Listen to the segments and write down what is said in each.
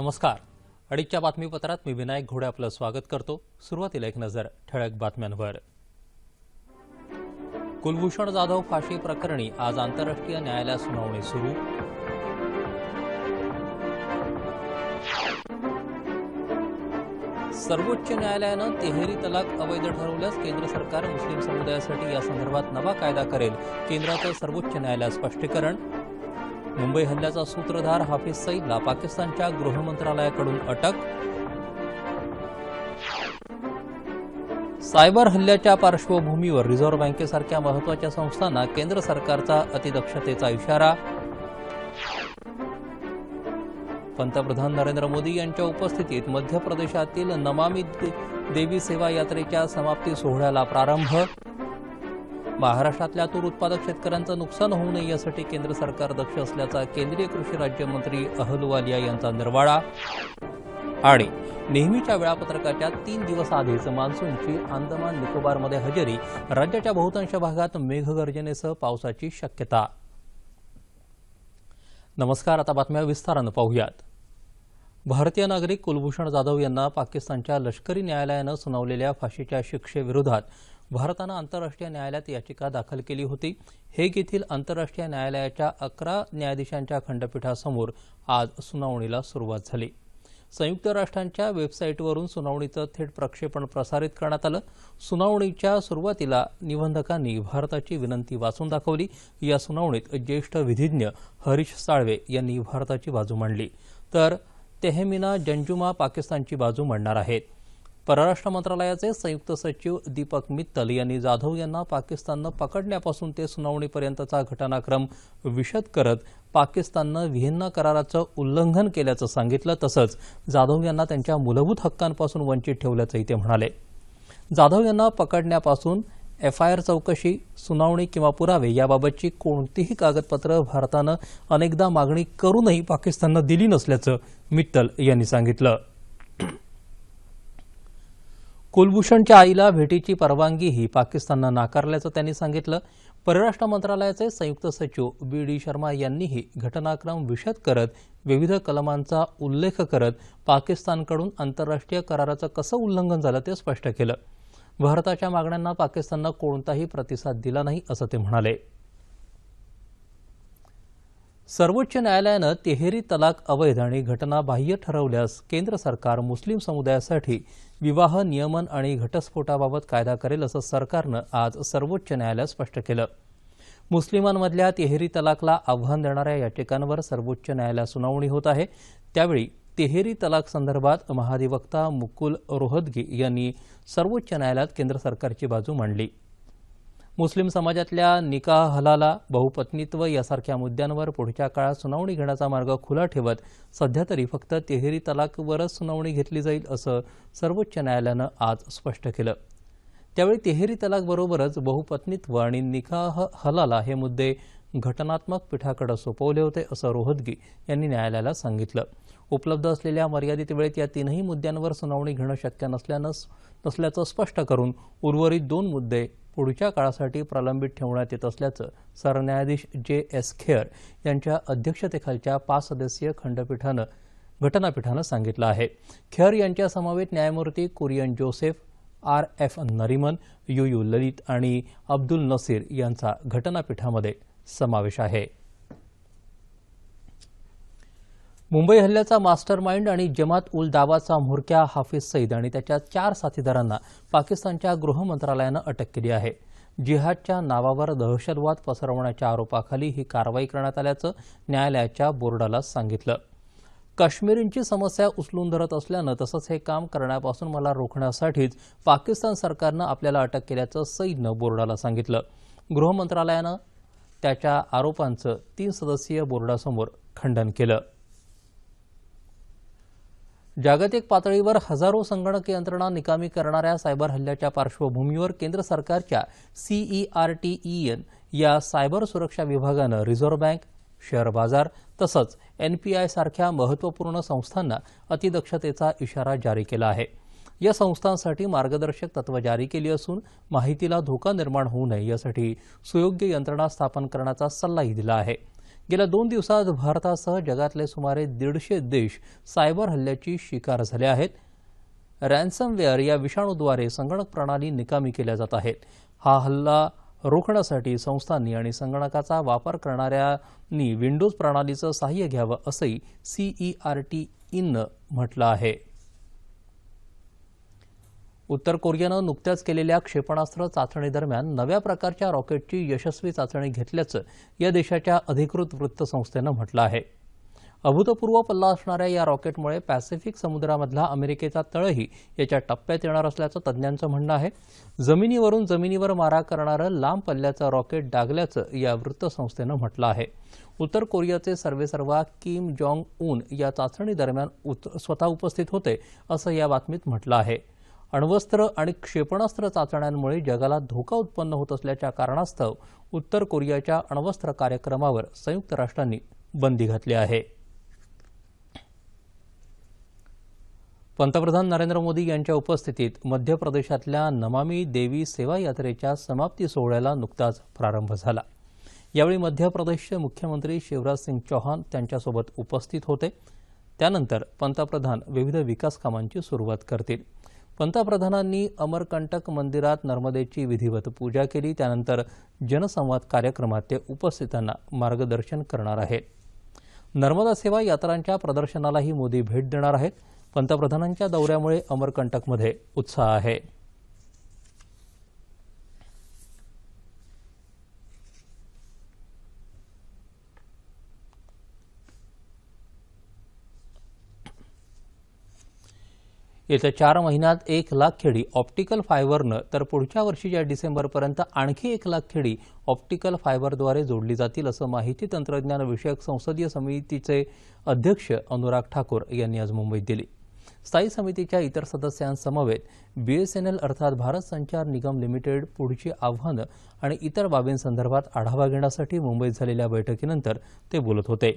नमस्कार. अडीचच्या बातमीपत्रात मी विनायक घोडे आपलं स्वागत करतो. सुरुवातीला एक नजर ठळक बातम्यांवर. कुलभूषण जाधव फाशी प्रकरणी आज आंतरराष्ट्रीय न्यायालयात सुनावणी सुरू. सर्वोच्च न्यायालयानं तिहेरी तलाक अवैध ठरवल्यास केंद्र सरकार मुस्लिम समुदायासाठी या संदर्भात नवा कायदा करेल. केंद्राचं सर्वोच्च न्यायालयात स्पष्टीकरण. मुंबई हल्ल्याचा सूत्रधार हाफिज सईदला पाकिस्तानच्या गृहमंत्रालयाकडून अटक. सायबर हल्ल्याच्या पार्श्वभूमीवर रिझर्व्ह बँकेसारख्या महत्त्वाच्या संस्थांना केंद्र सरकारचा अतिदक्षतेचा इशारा. पंतप्रधान नरेंद्र मोदी यांच्या उपस्थितीत मध्य प्रदेशातील नमामि देवी सेवा यात्रेच्या समाप्ती सोहळ्याला प्रारंभ. महाराष्ट्रातल्या तूर उत्पादक शेतकऱ्यांचं नुकसान होऊ नये यासाठी केंद्र सरकार दक्ष असल्याचा केंद्रीय कृषी राज्यमंत्री अहलुवालिया यांचा निर्वाळा. आणि नेहमीच्या वेळापत्रकाच्या 3 दिवस आधीच मान्सूनची अंदमान निकोबारमध्ये हजेरी. राज्याच्या बहुतांश भागात मेघगर्जनेसह पावसाची शक्यता. नमस्कार. आता बातम्या विस्तारानं पाहूयात. भारतीय नागरिक कुलभूषण जाधव यांना पाकिस्तानच्या लष्करी न्यायालयानं सुनावलेल्या फाशीच्या शिक्षेविरोधात भारतानं आंतरराष्ट्रीय न्यायालयात याचिका दाखल केली होती. हेग येथील आंतरराष्ट्रीय न्यायालयाच्या 11 न्यायाधीशांच्या खंडपीठासमोर आज सुनावणीला सुरुवात झाली. संयुक्त राष्ट्रांच्या वेबसाईटवरून सुनावणीचं थेट प्रक्षेपण प्रसारित करण्यात आलं. सुनावणीच्या सुरुवातीला निबंधकांनी भारताची विनंती वाचून दाखवली. या सुनावणीत ज्येष्ठ विधिज्ञ हरीश साळवे यांनी भारताची बाजू मांडली, तर तेहमिना जंजुमा पाकिस्तानची बाजू मांडणार आहेत. परराष्ट्र मंत्रालयाचे संयुक्त सचिव दीपक मित्तल यांनी जाधव यांना पाकिस्ताननं पकडण्यापासून ते सुनावणीपर्यंतचा घटनाक्रम विशद करत पाकिस्ताननं व्हिएन्ना कराराचं उल्लंघन केल्याचं सांगितलं. तसंच जाधव यांना त्यांच्या मूलभूत हक्कांपासून वंचित ठेवल्याचंही ते म्हणाले. जाधव यांना पकडण्यापासून एफआयआर चौकशी, सुनावणी किंवा पुरावे याबाबतची कोणतीही कागदपत्र भारतानं अनेकदा मागणी करूनही पाकिस्ताननं दिली नसल्याचं मित्तल यांनी सांगितलं. कुलभूषणच्या आईला भेटीची परवानगीही पाकिस्ताननं नाकारल्याचं त्यांनी सांगितलं. परराष्ट्र मंत्रालयाचे संयुक्त सचिव बी.डी. शर्मा यांनीही घटनाक्रम विशद करत विविध कलमांचा उल्लेख करत पाकिस्तानकडून आंतरराष्ट्रीय कराराचं कसं उल्लंघन झालं ते स्पष्ट केलं. भारताच्या मागण्यांना पाकिस्ताननं कोणताही प्रतिसाद दिला नाही असं ते म्हणाले. सर्वोच्च न्यायालयानं तिहेरी तलाक अवैध आणि घटनाबाह्य ठरवल्यास केंद्र सरकार मुस्लिम समुदायासाठी विवाह नियमन आणि घटस्फोटाबाबत कायदा करेल असं सरकारनं आज सर्वोच्च न्यायालयात स्पष्ट केलं. मुस्लिमांमधल्या तिहेरी तलाकला आव्हान देणाऱ्या याचिकांवर सर्वोच्च न्यायालयात सुनावणी होत आहे. त्यावेळी तिहेरी तलाक संदर्भात महाधिवक्ता मुकुल रोहतगी यांनी सर्वोच्च न्यायालयात केंद्र सरकारची बाजू मांडली. मुस्लिम समाजातल्या निकाह हलाला, बहुपत्नीत्व यासारख्या मुद्द्यांवर पुढच्या काळात सुनावणी घेण्याचा मार्ग खुला ठेवत सध्या तरी फक्त तिहेरी तलाकवरच सुनावणी घेतली जाईल असं सर्वोच्च न्यायालयानं आज स्पष्ट केलं. त्यावेळी तिहेरी तलाकबरोबरच बहुपत्नीत्व आणि निकाह हलाला हे मुद्दे घटनात्मक पीठाकडे सोपवले होते असं रोहतगी यांनी न्यायालयाला सांगितलं. उपलब्ध असलेल्या मर्यादित वेळेत या 3ही मुद्द्यांवर सुनावणी घेणं शक्य नसल्याचं स्पष्ट करून उर्वरित 2 मुद्दे पुढच्या काळासाठी प्रलंबित ठेवण्यात येत असल्याचं सरन्यायाधीश जे.एस. खेर यांच्या अध्यक्षतेखालच्या 5 सदस्यीय घटनापीठानं सांगितलं आहे. खेर यांच्या समवेत न्यायमूर्ती कुरियन जोसेफ, R.F. नरिमन, यू ललित आणि अब्दुल नसीर यांचा घटनापीठामध्ये समावेश आहे. मुंबई हल्ल्याचा मास्टर माइंड आणि जमात उल दावाचा म्होरक्या हाफिज सईद आणि त्याच्या 4 साथीदारांना पाकिस्तानच्या गृहमंत्रालयानं अटक केली आहे. जिहादच्या नावावर दहशतवाद पसरवण्याच्या आरोपाखाली ही कारवाई करण्यात आल्याचं न्यायालयाच्या बोर्डाला सांगितलं. काश्मीरींची समस्या उचलून धरत असल्यानं तसंच हे काम करण्यापासून मला रोखण्यासाठीच पाकिस्तान सरकारनं आपल्याला अटक केल्याचं सईदनं बोर्डाला सांगितलं. गृहमंत्रालयानं त्याच्या आरोपांचं 3 सदस्यीय बोर्डासमोर खंडन केलं. जागतिक पातळीवर हजारो संगणक यंत्रणा निकामी करणाऱ्या सायबर हल्ल्याच्या पार्श्वभूमीवर केंद्र सरकारच्या CERTEN या सायबर सुरक्षा विभागानं रिझर्व्ह बँक, शेअर बाजार तसंच NPI सारख्या महत्त्वपूर्ण संस्थांना अतिदक्षतेचा इशारा जारी केला आहे. या संस्थांसाठी मार्गदर्शक तत्त्व जारी केली असून माहितीला धोका निर्माण होऊ नये यासाठी सुयोग्य यंत्रणा स्थापन करण्याचा सल्लाही दिला आहे. गेल्या 2 दिवसात भारतासह जगातले सुमारे 150 देश सायबर हल्ल्याची शिकार झाले आहेत. रॅन्समवेअर या विषाणूद्वारे संगणक प्रणाली निकामी केल्या जात आहेत. हा हल्ला रोखण्यासाठी संस्थांनी आणि संगणकाचा वापर करणाऱ्यांनी विंडोज प्रणालीचं सहाय्य घ्यावं असंही CERTIनं म्हटलं आहे. उत्तर कोरियानं नुकत्याच केलेल्या क्षेपणास्त्र चाचणीदरम्यान नव्या प्रकारच्या रॉकेटची यशस्वी चाचणी घेतल्याचं या देशाच्या अधिकृत वृत्तसंस्थेनं म्हटलं आहे. अभूतपूर्व पल्ला असणाऱ्या या रॉकेटमुळे पॅसिफिक समुद्रामधला अमेरिकेचा तळही याच्या टप्प्यात येणार असल्याचं तज्ज्ञांचं म्हणणं आहे. जमिनीवरून जमिनीवर मारा करणारं लांब पल्ल्याचं रॉकेट डागल्याचं या वृत्तसंस्थेनं म्हटलं आहे. उत्तर कोरियाचे सर्वेसर्वा किम जॉंग उन या चाचणी दरम्यान स्वतः उपस्थित होते असं या बातमीत म्हटलं आहे. अण्वस्त्र आणि क्षेपणास्त्र चाचण्यांमुळे जगाला धोका उत्पन्न होत असल्याच्या कारणास्तव उत्तर कोरियाच्या अण्वस्त्र कार्यक्रमावर संयुक्त राष्ट्रांनी बंदी घातली आहे. पंतप्रधान नरेंद्र मोदी यांच्या उपस्थितीत मध्य प्रदेशातल्या नमामि देवी सेवा यात्रेच्या समाप्ती सोहळ्याला नुकताच प्रारंभ झाला. यावेळी मध्य प्रदेशचे मुख्यमंत्री शिवराज सिंग चौहान त्यांच्यासोबत उपस्थित होते. त्यानंतर पंतप्रधान विविध विकास कामांची सुरुवात करतील. पंतप्रधानांनी अमरकंटक मंदिरात नर्मदेची विधिवत पूजा केली. त्यानंतर जनसंवाद कार्यक्रमात ते उपस्थितांना मार्गदर्शन करणार आहेत. नर्मदा सेवा यात्रांच्या प्रदर्शनालाही मोदी भेट देणार आहेत. पंतप्रधानांच्या दौऱ्यामुळे अमरकंटकमध्ये उत्साह आहे. येत्या 4 महिन्यात 1 लाख खेडी ऑप्टिकल फायबरनं तर पुढच्या वर्षीच्या डिसेंबरपर्यंत आणखी 1 लाख खेडी ऑप्टिकल फायबरद्वारे जोडली जातील असं माहिती तंत्रज्ञान विषयक संसदीय समितीचे अध्यक्ष अनुराग ठाकूर यांनी आज मुंबईत दिली. स्थायी समितीच्या इतर सदस्यांसमवेत BSNL अर्थात भारत संचार निगम लिमिटेड पुढची आव्हानं आणि इतर बाबींसंदर्भात आढावा घेण्यासाठी मुंबईत झालेल्या बैठकीनंतर ते बोलत होते.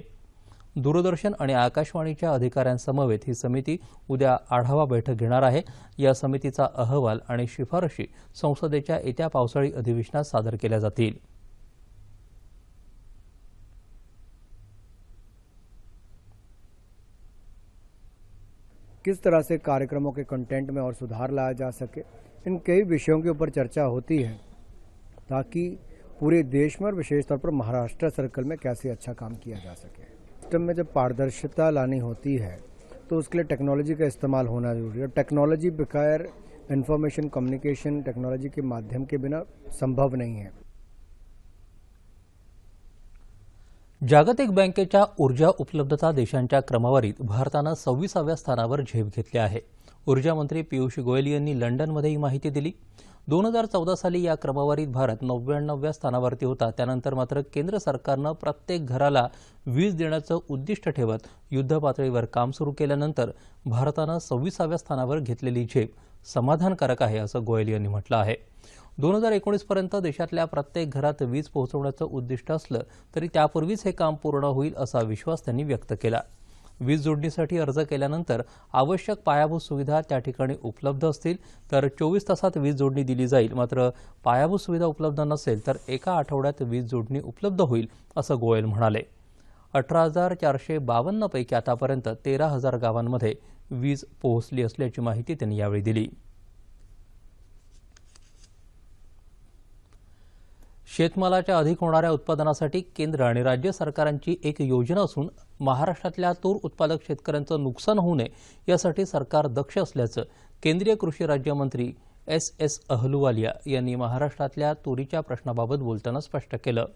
दूरदर्शन आणि आकाशवाणीच्या अधिकाऱ्यांसमवेत ही समिती उद्या आढावा बैठक घेणार आहे. या समितीचा अहवाल आणि शिफारशी संसदेच्या येत्या पावसाळी अधिवेशनात सादर केल्या जातील. किस तरह से कार्यक्रमों के कंटेंट में और सुधार लाया जा सके, इन कई विषयों के ऊपर चर्चा होती है ताकि पूरे देश में और विशेष तौर पर महाराष्ट्र सर्कल में कैसे अच्छा काम किया जा सके. सिस्टम में जब पारदर्शिता लानी होती है तो उसके लिए टेक्नोलॉजी का इस्तेमाल होना जरूरी है. टेक्नोलॉजी बगैर इंफॉर्मेशन कम्युनिकेशन टेक्नोलॉजी के माध्यम के बिना संभव नहीं है. जागतिक बँकेच्या ऊर्जा उपलब्धता देशांच्या क्रमवारीत भारतानं 26व्या स्थानावर झेप घेतली आहे. ऊर्जा मंत्री पियुष गोयल यांनी लंडनमध्ये ही माहिती दिली. 2014 साली या क्रमवारीत भारत 99व्या स्थानावरती होता. त्यानंतर मात्र केंद्र सरकारनं प्रत्येक घराला वीज देण्याचं उद्दिष्ट ठेवत युद्धपातळीवर काम सुरू केल्यानंतर भारतानं 26व्या स्थानावर घेतलेली झेप समाधानकारक आहे असं गोयल यांनी म्हटलं आहे. 2019 पर्यंत देशातल्या प्रत्येक घरात वीज पोहोचवण्याचं उद्दिष्ट असलं तरी त्यापूर्वीच हे काम पूर्ण होईल असा विश्वास त्यांनी व्यक्त केला. वीज जोडणीसाठी अर्ज केल्यानंतर आवश्यक पायाभूत सुविधा त्या ठिकाणी उपलब्ध असतील तर 24 तासात वीज जोडणी दिली जाईल. मात्र पायाभूत सुविधा उपलब्ध नसेल तर एका आठवड्यात वीज जोडणी उपलब्ध होईल असं गोयल म्हणाले. 18,452 पैकी आतापर्यंत 13,000 गावांमध्ये वीज पोहोचली असल्याची माहिती त्यांनी यावेळी दिली. शेतमालाच्या अधिक होणाऱ्या उत्पादनासाठी केंद्र आणि राज्य सरकारांची एक योजना असून महाराष्ट्रातल्या तूर उत्पादक शेतकऱ्यांचं नुकसान होऊ नये यासाठी सरकार दक्ष असल्याचं केंद्रीय कृषी राज्यमंत्री S.S. अहलुवालिया यांनी महाराष्ट्रातल्या तुरीच्या प्रश्नाबाबत बोलताना स्पष्ट केलं.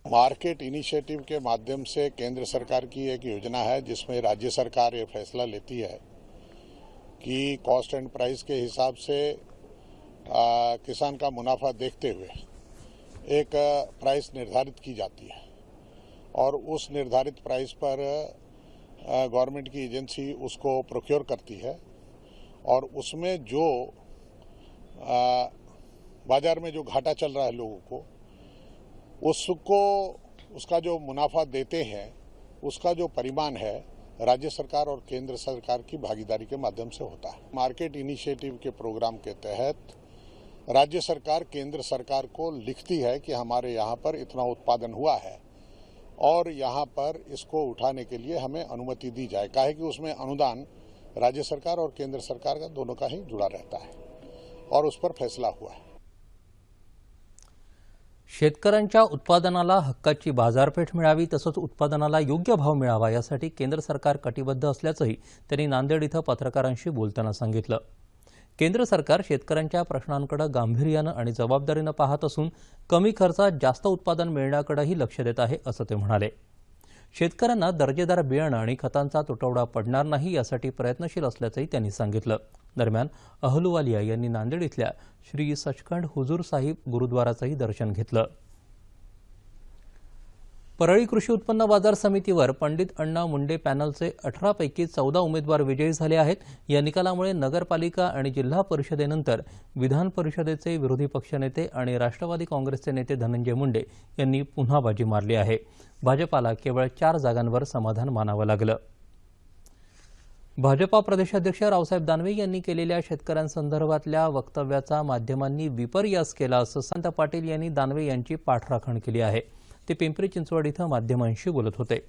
मार्केट इनिशिएटिव के माध्यम से केंद्र सरकार की एक योजना है जिसमें राज्य सरकार ये फैसला लेती है कि कॉस्ट एंड प्राइस के हिसाब से किसान का मुनाफा देखते हुए एक प्राइस निर्धारित की जाती है और उस निर्धारित प्राइस पर गवर्नमेंट की एजेंसी उसको प्रोक्योर करती है और उसमें जो बाजार में जो घाटा चल रहा है लोगों को उसको उसका जो मुनाफा देते हैं उसका जो परिमाण है राज्य सरकार और केंद्र सरकार की भागीदारी के माध्यम से होता है. मार्केट इनिशिएटिव के प्रोग्राम के तहत राज्य सरकार केंद्र सरकार को लिखती है कि हमारे यहाँ पर इतना उत्पादन हुआ है और यहाँ पर इसको उठाने के लिए हमें अनुमति दी जाए, काहे कि उसमें अनुदान राज्य सरकार और केंद्र सरकार का दोनों का ही जुड़ा रहता है और उस पर फैसला हुआ है। शेतकऱ्यांच्या उत्पादनाला हक्काची बाजारपेठ मिळावी तसंच उत्पादनाला योग्य भाव मिळावा यासाठी केंद्र सरकार कटिबद्ध असल्याचंही त्यांनी नांदेड इथं पत्रकारांशी बोलताना सांगितलं। केंद्र सरकार शेतकऱ्यांच्या प्रश्नांकडे गांभीर्यानं आणि जबाबदारीनं पाहत असून कमी खर्चात जास्त उत्पादन मिळण्याकडेही लक्ष देत आहे असं ते म्हणाले। शेतकऱ्यांना दर्जेदार बियाणं आणि खतांचा तुटवडा पडणार नाही यासाठी प्रयत्नशील असल्याचंही त्यांनी सांगितलं। दरम्यान अहलुवालिया यांनी नांदेड इथल्या श्री सचखंड हुजूर साहिब गुरुद्वाराचंही दर्शन घेतलं। परळी कृषी उत्पन्न बाजार समितीवर पंडित अण्णा मुंडे पॅनलचे 18 पैकी 14 उमेदवार विजयी झाले आहेत। या निकालामुळे नगरपालिका आणि जिल्हा परिषदेनंतर विधान परिषदेचे विरोधी पक्षनेते आणि राष्ट्रवादी काँग्रेसचे नेते धनंजय मुंडे यांनी पुन्हा बाजी मारली आहे। भाजपाला केवळ 4 जागांवर समाधान मानावं लागलं। भाजपा प्रदेशाध्यक्ष रावसाहेब दानवे यांनी केलेल्या शेतकऱ्यांसंदर्भातल्या वक्तव्याचा माध्यमांनी विपर्यास केला असं संत पाटील यांनी दानवे यांची पाठराखण केली आहे। ते पिंपरी चिंचवड इथं माध्यमांशी बोलत होते।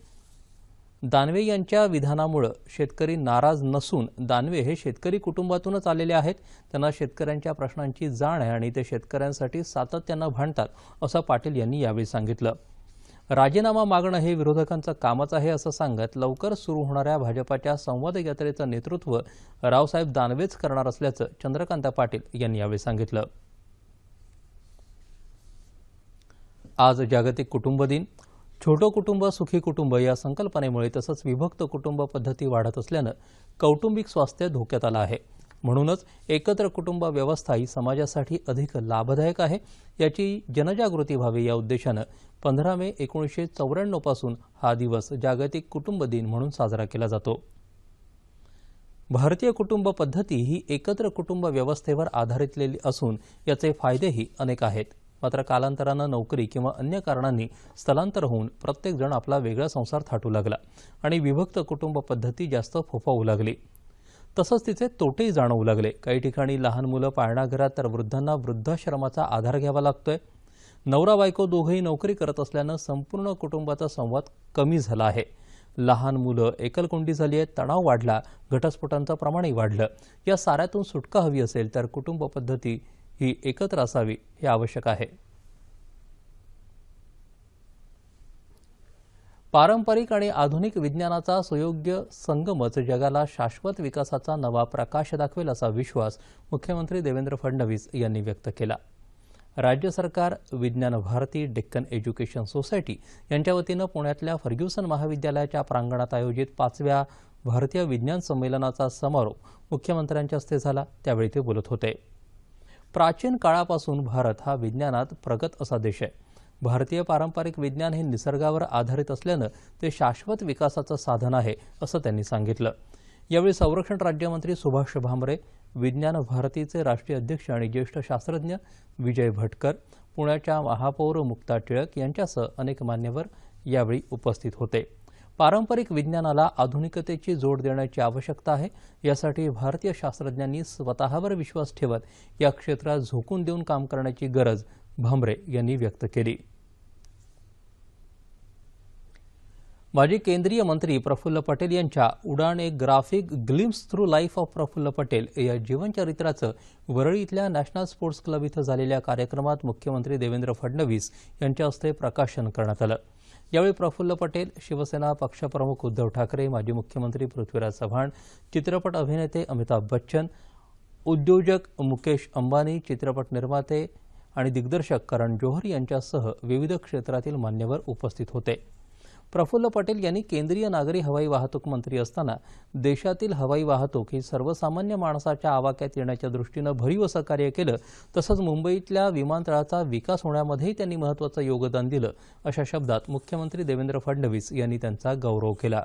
दानवे यांच्या विधानामुळे शेतकरी नाराज नसून दानवे हे शेतकरी कुटुंबातूनच आलेले आहेत। त्यांना शेतकऱ्यांच्या प्रश्नांची जाण आहे आणि ते शेतकऱ्यांसाठी सातत्यानं भांडतात असं पाटील यांनी यावेळी सांगितलं। राजीनामा मागणं हे विरोधकांचं कामच आहे असं सांगत लवकर सुरू होणाऱ्या भाजपाच्या संवाद यात्रेचं नेतृत्व रावसाहेब दानवेच करणार असल्याचं चंद्रकांत पाटील यांनी यावेळी सांगितलं। आज जागतिक कुटुंब दिन। छोटं कुटुंब सुखी कुटुंब या संकल्पनेमुळे तसंच विभक्त कुटुंब पद्धती वाढत असल्यानं कौटुंबिक स्वास्थ्य धोक्यात आलं आहे। म्हणूनच एकत्र कुटुंब व्यवस्था ही समाजासाठी अधिक लाभदायक आहे। याची जनजागृती व्हावी या उद्देशानं 15 मे 1994 पासून हा दिवस जागतिक कुटुंब दिन म्हणून साजरा केला जातो। भारतीय कुटुंब पद्धती ही एकत्र कुटुंब व्यवस्थेवर आधारितलेली असून याचे फायदेही अनेक आहेत। मात्र कालांतरानं नोकरी किंवा अन्य कारणांनी स्थलांतर होऊन प्रत्येक जण आपला वेगळा संसार थाटू लागला आणि विभक्त कुटुंब पद्धती जास्त फोफावू लागली। तसंच तिचे तोटेही जाणवू लागले। काही ठिकाणी लहान मुलं पाळणा घरात तर वृद्धांना वृद्धाश्रमाचा आधार घ्यावा लागतोय। नवरा बायको दोघेही नोकरी करत असल्यानं संपूर्ण कुटुंबाचा संवाद कमी झाला आहे। लहान मुलं एकलकोंडी झाली आहेत, तणाव वाढला, घटस्फोटांचं प्रमाणही वाढलं। या साऱ्यातून सुटका हवी असेल तर कुटुंब पद्धती ही एकत्र असावी हे आवश्यक आहे। पारंपरिक आणि आधुनिक विज्ञानाचा सुयोग्य संगमच जगाला शाश्वत विकासाचा नवा प्रकाश दाखवेल असा विश्वास मुख्यमंत्री देवेंद्र फडणवीस यांनी व्यक्त केला। राज्य सरकार, विज्ञान भारती, डेक्कन एज्युकेशन सोसायटी यांच्या वतीनं पुण्यातल्या फर्ग्युसन महाविद्यालयाच्या प्रांगणात आयोजित 5व्या भारतीय विज्ञान संमेलनाचा समारोप मुख्यमंत्र्यांच्या हस्ते झाला। त्यावेळी ते बोलत होते। प्राचीन काळापासून भारत हा विज्ञानात प्रगत असा देश आहे। भारतीय पारंपरिक विज्ञान हे निसर्गावर आधारित असल्यानं ते शाश्वत विकासाचं साधन आहे असं त्यांनी सांगितलं। यावेळी संरक्षण राज्यमंत्री सुभाष भामरे, विज्ञान भारतीचे राष्ट्रीय अध्यक्ष आणि ज्येष्ठ शास्त्रज्ञ विजय भटकर, पुण्याच्या महापौर मुक्ता टिळक यांच्यासह अनेक मान्यवर यावेळी उपस्थित होते। पारंपरिक विज्ञानाला आधुनिकतेची जोड देण्याची आवश्यकता आहे। यासाठी भारतीय शास्त्रज्ञांनी स्वतःवर विश्वास ठेवत या क्षेत्रात झोकून देऊन काम करण्याची गरज भामरे यांनी व्यक्त केली। माजी केंद्रीय मंत्री प्रफुल्ल पटेल यांच्या उडाण एक graphic glimpse through life of Praful Patel या जीवनचरित्राचं वरळी इथल्या नॅशनल स्पोर्ट्स क्लब इथं झालेल्या कार्यक्रमात मुख्यमंत्री देवेंद्र फडणवीस यांच्या हस्ते प्रकाशन करण्यात आलं। यावेळी प्रफुल्ल पटेल, शिवसेना पक्षप्रमुख उद्धव ठाकरे, माजी मुख्यमंत्री पृथ्वीराज चव्हाण, चित्रपट अभिनेते अमिताभ बच्चन, उद्योजक मुकेश अंबानी, चित्रपट निर्माते आणि दिग्दर्शक करण जोहर यांच्यासह विविध क्षेत्रातील मान्यवर उपस्थित होते। प्रफुल्ल पटेल यांनी केंद्रीय नागरी हवाई वाहतूक मंत्री असताना देशातील हवाई वाहतूक ही सर्वसामान्य माणसाच्या आवाक्यात येण्याच्या दृष्टीनं भरीव असं कार्य केलं। तसंच मुंबईतल्या विमानतळाचा विकास होण्यामध्येही त्यांनी महत्त्वाचं योगदान दिलं। अशा शब्दात मुख्यमंत्री देवेंद्र फडणवीस यांनी त्यांचा गौरव केला।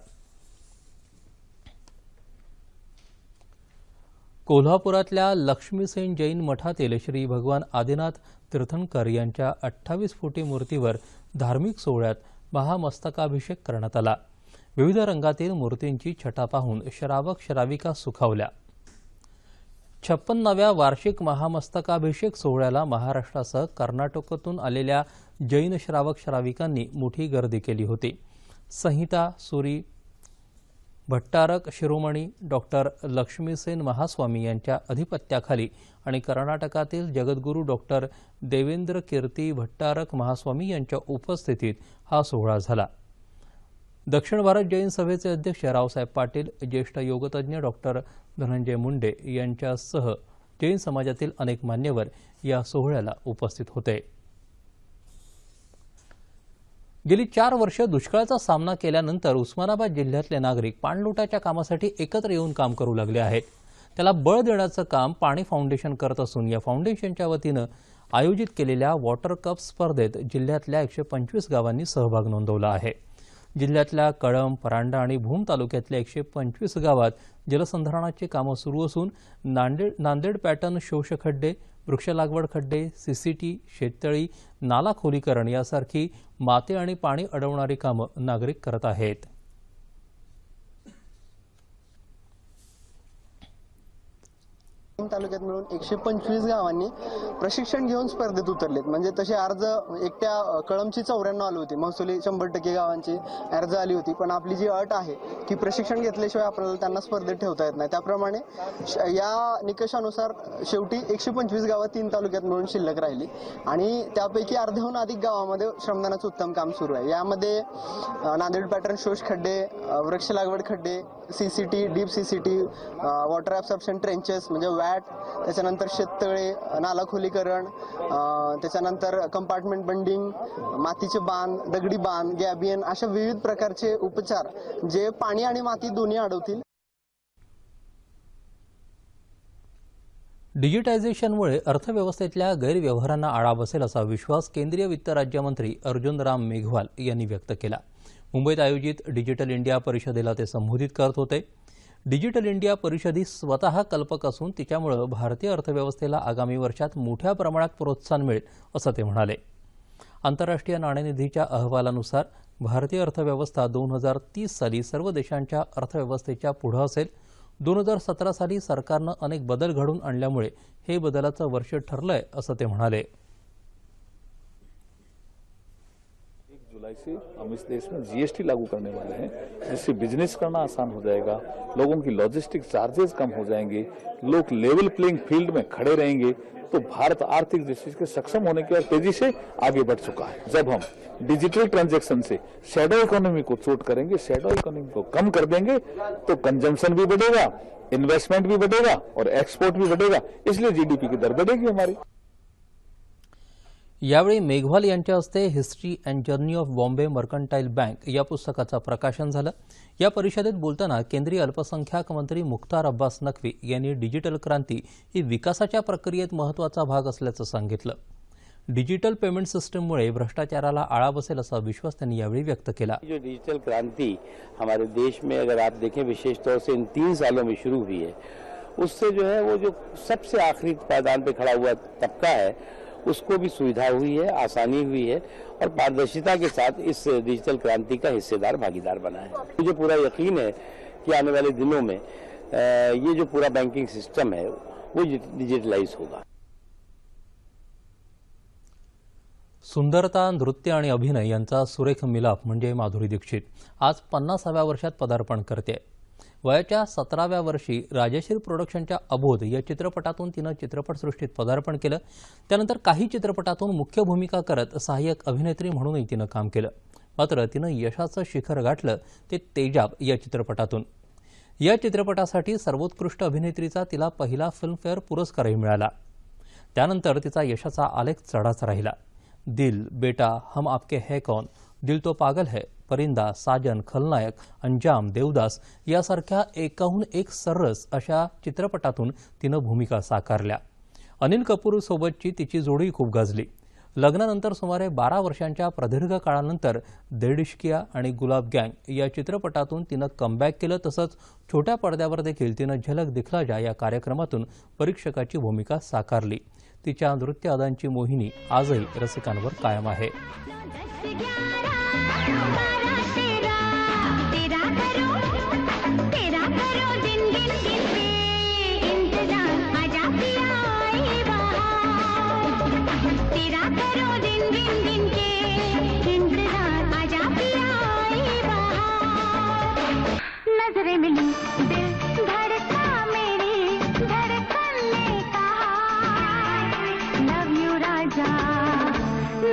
कोल्हापुरातल्या लक्ष्मीसेन जैन मठातील श्री भगवान आदिनाथ तीर्थंकर यांच्या 28 फुटी मूर्तीवर धार्मिक सोहळ्यात महामस्तकाभिषेक करण्यात आला। विविध रंगातील मूर्तींची छटा पाहून श्रावक श्राविका सुखावल्या। 56व्या वार्षिक महामस्तकाभिषेक सोहळ्याला महाराष्ट्रासह कर्नाटकातून आलेल्या जैन श्रावक श्राविकांनी मोठी गर्दी केली होती. संहिता सुरी भट्टारक शिरोमणी डॉक्टर लक्ष्मीसेन महास्वामी यांच्या अधिपत्याखाली आणि कर्नाटकातील जगद्गुरू डॉक्टर देवेंद्र कीर्ती भट्टारक महास्वामी यांच्या उपस्थितीत हा सोहळा झाला. दक्षिण भारत जैन सभेचे अध्यक्ष रावसाहेब पाटील, ज्येष्ठ योगतज्ञ डॉक्टर धनंजय मुंडे यांच्यासह जैन समाजातील अनेक मान्यवर या सोहळ्याला उपस्थित होते. गेली 4 वर्ष दुष्काळाचा सामना केल्यानंतर उस्मानाबाद जिल्ह्यातले नागरिक पाणलोटाच्या कामासाठी एकत्र येऊन काम करू लागले आहेत. त्याला बळ देण्याचं काम पाणी फाउंडेशन करत असून या फाउंडेशनच्या वतीनं आयोजित केलेल्या वॉटर कप स्पर्धेत जिल्ह्यातल्या 125 गावांनी सहभाग नोंदवला आहे. जिल्ह्यातल्या कळंब, परांडा आणि भूम तालुक्यातल्या 125 गावात जलसंधारणाची कामं सुरू असून नांदेड पॅटर्न शोष खड्डे, वृक्ष लागवड खड्डे, सीसीटी, शेततळी, नाला खोलीकरण यासारखी माती आणि पाणी अडवणारी कामं नागरिक करत आहेत. तालुक्यात मिळून 125 गावांनी प्रशिक्षण घेऊन स्पर्धेत उतरलेत. म्हणजे तसे अर्ज एकट्या कळमची 94 आली होती, महसुली 100% गावांची अर्ज आली होती. पण आपली जी अट आहे की प्रशिक्षण घेतल्याशिवाय आपल्याला त्यांना स्पर्धेत ठेवता येत नाही, त्याप्रमाणे या निकषानुसार शेवटी 125 गावं 3 तालुक्यात मिळून शिल्लक राहिली आणि त्यापैकी अर्ध्याहून अधिक गावामध्ये श्रमदानाचं उत्तम काम सुरू आहे. यामध्ये नांदेड पॅटर्न शोष खड्डे, वृक्ष लागवड खड्डे, CCT, deep CCT, water absorption trenches म्हणजे वॅट, त्याच्यानंतर शेततळे, नाला खोलीकरण, त्याच्यानंतर कंपार्टमेंट बंडिंग, मातीचे बांध, दगडी बांध, गॅबियन अशा विविध प्रकारचे उपचार जे पाणी आणि माती दोन्ही अडवतील. डिजिटायझेशनमुळे अर्थव्यवस्थेतल्या गैरव्यवहारांना आळा बसेल असा विश्वास केंद्रीय वित्त राज्यमंत्री अर्जुन राम मेघवाल यांनी व्यक्त केला. मुंबईत आयोजित डिजिटल इंडिया परिषदेला ते संबोधित करत होते. डिजिटल इंडिया परिषद ही स्वतः कल्पक असून तिच्यामुळे भारतीय अर्थव्यवस्थेला आगामी वर्षात मोठ्या प्रमाणात प्रोत्साहन मिळेल असं ते म्हणाले. आंतरराष्ट्रीय नाणेनिधीच्या अहवालानुसार भारतीय अर्थव्यवस्था 2030 साली सर्व देशांच्या अर्थव्यवस्थेच्या पुढे असेल. 2017 साली सरकारनं अनेक बदल घडवून आणल्यामुळे हे बदलाचं वर्ष ठरलंय असं ते म्हणाले. जुलाई से हम इस देश में जीएसटी लागू करने वाले हैं, जिससे बिजनेस करना आसान हो जाएगा, लोगों की लॉजिस्टिक चार्जेस कम हो जाएंगे, लोग लेवल प्लेइंग फील्ड में खड़े रहेंगे. तो भारत आर्थिक दृष्टि से सक्षम होने की और तेजी से आगे बढ़ चुका है. जब हम डिजिटल ट्रांजैक्शन से शैडो इकोनॉमी को चोट करेंगे, शैडो इकोनॉमी को कम कर देंगे, तो कंजम्पशन भी बढ़ेगा, इन्वेस्टमेंट भी बढ़ेगा और एक्सपोर्ट भी बढ़ेगा. इसलिए जीडीपी की दर बढ़ेगी हमारी. यावेळी मेघवाल यांच्या हस्ते history and journey of Bombay mercantile bank या पुस्तकाचं प्रकाशन झालं. या परिषदेत बोलताना केंद्रीय अल्पसंख्याक मंत्री मुख्तार अब्बास नक्वी यांनी डिजिटल क्रांती ही विकासाच्या प्रक्रियेत महत्त्वाचा भाग असल्याचं सांगितलं. डिजिटल पेमेंट सिस्टममुळे भ्रष्टाचाराला आळा बसेल असा विश्वास त्यांनी यावेळी व्यक्त केला. जो डिजिटल क्रांति हमारे देश में अगर आप देखें विशेष तौर से इन 3 सालों में शुरू हुई है, उससे जो है वो जो सबसे आखिरी पायदान पे खड़ा हुआ तबका है उसको भी सुविधा हुई है, आसानी हुई है और पारदर्शिता के साथ इस डिजिटल क्रांति का हिस्सेदार भागीदार बना है. मुझे पूरा यकीन है कि आने वाले दिनों में ये जो पूरा बैंकिंग सिस्टम है वो डिजिटलाइज होगा. सुंदरता, नृत्य आणि अभिनय यांचा सुरेख मिलाप म्हणजे माधुरी दीक्षित आज 50व्या वर्षात पदार्पण करते. वयाच्या 17व्या वर्षी राजश्री प्रोडक्शनच्या अबोध या चित्रपटातून तिनं चित्रपटसृष्टीत पदार्पण केलं. त्यानंतर काही चित्रपटातून मुख्य भूमिका करत सहाय्यक अभिनेत्री म्हणूनही तिनं काम केलं. मात्र तिनं यशाचं शिखर गाठलं ते तेजाब या चित्रपटातून. या चित्रपटासाठी सर्वोत्कृष्ट अभिनेत्रीचा तिला पहिला फिल्मफेअर पुरस्कारही मिळाला. त्यानंतर तिचा यशाचा आलेख चढाच राहिला. दिल, बेटा, हम आपके है कौन, दिल तो पागल है, परिंदा, साजन, खलनायक, अंजाम, देवदास यासारख्या एकाहून एक सर्रास अशा चित्रपटातून तिनं भूमिका साकारल्या. अनिल कपूर सोबतची तिची जोडी खूप गाजली. लग्नानंतर सुमारे 12 वर्षांच्या प्रदीर्घ काळानंतर डेढ़ इश्किया आणि गुलाब गँग या चित्रपटातून तिनं कमबॅक केलं. तसंच छोट्या पडद्यावर देखील तिनं झलक दिखला जा या कार्यक्रमातून परीक्षकाची भूमिका साकारली. तिच्या नृत्य अदांची मोहिनी आजही रसिकांवर कायम आहे. तेरा करो दिन दिन दिन पे इंतजार आजा रंगीन दिन के इंतजार आजा पिया आए बहार नजरें मिली दिल धड़का मेरी धड़कन ने कहा लव यू राजा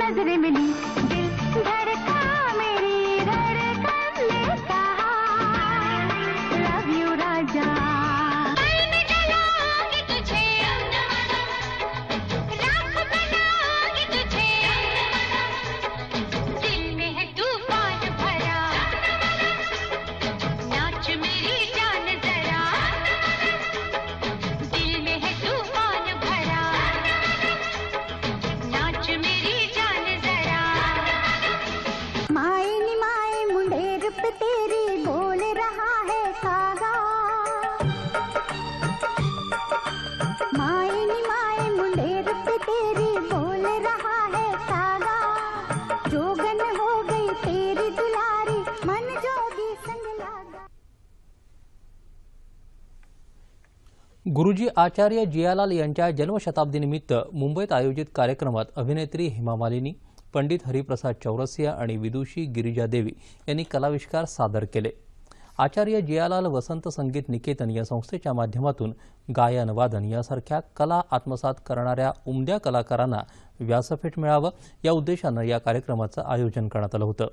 नजरें मिली दिल धड़का मेरी धड़कन ने कहा लव यू राजा मैं जलाऊंगी तुझे राख बनाऊंगी तुझे दिल में है तूफान भरा नाच मेरी जान जरा दिल में है तूफान भरा नाच मेरी जान जरा माए नी माए मुंडेर पे तेरी बोल रहा है कागा माए नी माए मुंडेर पे तेरी बोल रहा है कागा जोगन हो गई तेरी दुलारी मन जोगी संग लागा गुरुजी आचार्य जियालाल यांच्या जन्मशताब्दीनिमित्त मुंबईत आयोजित कार्यक्रमात अभिनेत्री हेमा मालिनी, पंडित हरिप्रसाद चौरसिया आणि विदुषी गिरिजा देवी यांनी कलाविष्कार सादर केले. आचार्य जियालाल वसंत संगीत निकेतन या संस्थेच्या माध्यमातून गायन वादन यासारख्या कला आत्मसात करणाऱ्या उमद्या कलाकारांना व्यासपीठ मिळावं या उद्देशानं या कार्यक्रमाचं आयोजन करण्यात आलं होतं.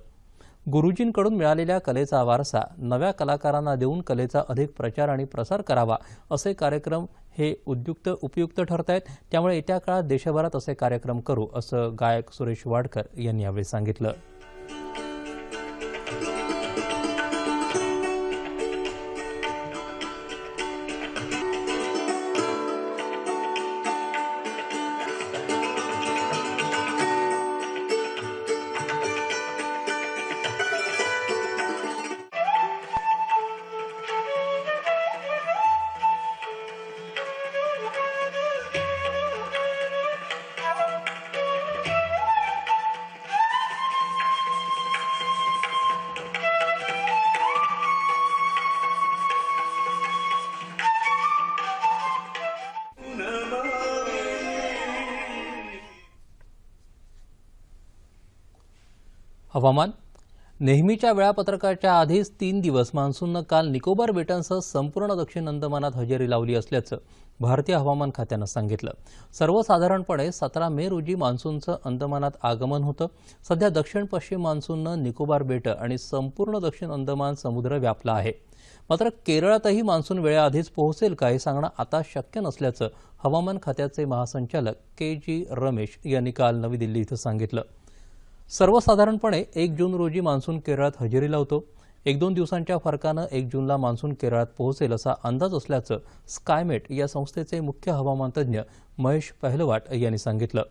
गुरुजींकडून मिळालेल्या कलेचा वारसा नव्या कलाकारांना देऊन कलेचा अधिक प्रचार आणि प्रसार करावा असे कार्यक्रम हे उपयुक्त ठरत आहेत. त्यामुळे येत्या काळात देशभरात असे कार्यक्रम करू असं गायक सुरेश वाडकर यांनी यावेळी सांगितलं. हवामान. नेहमीच्या वेळापत्रकाच्या आधीच 3 दिवस मान्सूननं काल निकोबार बेटांसह संपूर्ण दक्षिण अंदमानात हजेरी लावली असल्याचं भारतीय हवामान खात्यानं सांगितलं. सर्वसाधारणपणे 17 मे रोजी मान्सूनचं अंदमानात आगमन होतं. सध्या दक्षिण पश्चिम मान्सूननं निकोबार बेटं आणि संपूर्ण दक्षिण अंदमान समुद्र व्यापला आहे. मात्र केरळातही मान्सून वेळेआधीच पोहोचेल का हे सांगणं आता शक्य नसल्याचं हवामान खात्याचे महासंचालक के.जी. रमेश यांनी काल नवी दिल्ली इथं सांगितलं. सर्वसाधारणपणे 1 जून रोजी मान्सून केरळात हजेरी लावतो. 1-2 दिवसांच्या फरकानं 1 जूनला मान्सून केरळात पोहोचेल असा अंदाज असल्याचं स्कायमेट या संस्थेचे मुख्य हवामान तज्ज्ञ महेश पहलवाट यांनी सांगितलं.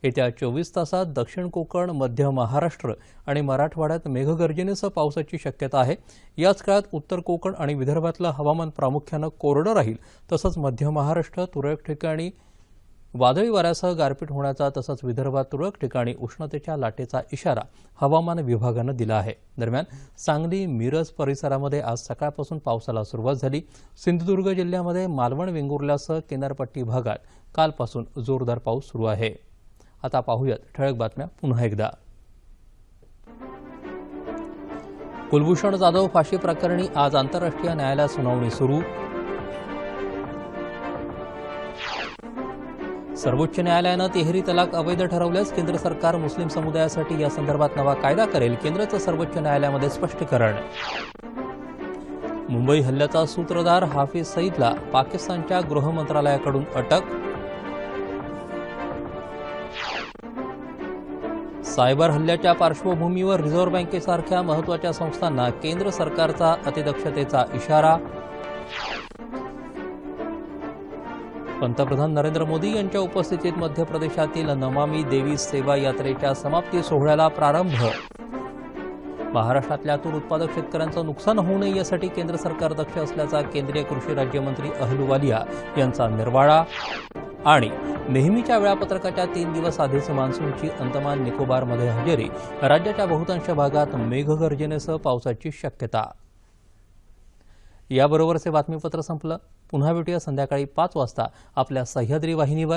येत्या 24 तासात दक्षिण कोकण, मध्य महाराष्ट्र आणि मराठवाड्यात मेघगर्जनेसह पावसाची शक्यता आहे. याच काळात उत्तर कोकण आणि विदर्भातलं हवामान प्रामुख्यानं कोरडं राहील. तसंच मध्य महाराष्ट्र तुरळक ठिकाणी वादळी वाऱ्यासह गारपीट होण्याचा तसंच विदर्भात तुरळक ठिकाणी उष्णतेच्या लाटेचा इशारा हवामान विभागानं दिला आहे. दरम्यान सांगली, मिरज परिसरामध्ये आज सकाळपासून पावसाला सुरुवात झाली. सिंधुदुर्ग जिल्ह्यामध्ये मालवण, वेंगुर्ल्यासह किनारपट्टी भागात कालपासून जोरदार पाऊस सुरू आहे. आता पाहूयात ठळक बातम्या पुन्हा एकदा. कुलभूषण जाधव फाशी प्रकरणी आज आंतरराष्ट्रीय न्यायालयात सुनावणी सुरू. सर्वोच्च न्यायालयानं तिहेरी तलाक अवैध ठरवल्यास केंद्र सरकार मुस्लिम समुदायासाठी या संदर्भात नवा कायदा करेल, केंद्राचं सर्वोच्च न्यायालयामध्ये स्पष्टीकरण. मुंबई हल्ल्याचा सूत्रधार हाफिज सईदला पाकिस्तानच्या गृह मंत्रालयाकडून अटक. सायबर हल्ल्याच्या पार्श्वभूमीवर रिझर्व्ह बँकेसारख्या महत्त्वाच्या संस्थांना केंद्र सरकारचा अतिदक्षतेचा इशारा. पंतप्रधान नरेंद्र मोदी यांच्या उपस्थितीत मध्य प्रदेशातील नमामि देवी सेवा यात्रेच्या समाप्ती सोहळ्याला प्रारंभ. महाराष्ट्रातल्या तूर उत्पादक शेतकऱ्यांचं नुकसान होऊ नये यासाठी केंद्र सरकार दक्ष असल्याचा केंद्रीय कृषी राज्यमंत्री अहलुवालिया यांचा निर्वाळा. आणि नेहमीच्या वेळापत्रकाच्या 3 दिवस आधीच मान्सूनची अंदमान निकोबारमध्ये हजेरी. राज्याच्या बहुतांश भागात मेघगर्जनेसह पावसाची शक्यता. याबरोबरचे बातमीपत्र संपलं. पुन्हा भेटूया संध्याकाळी 5 वाजता आपल्या सह्याद्री वाहिनीवर.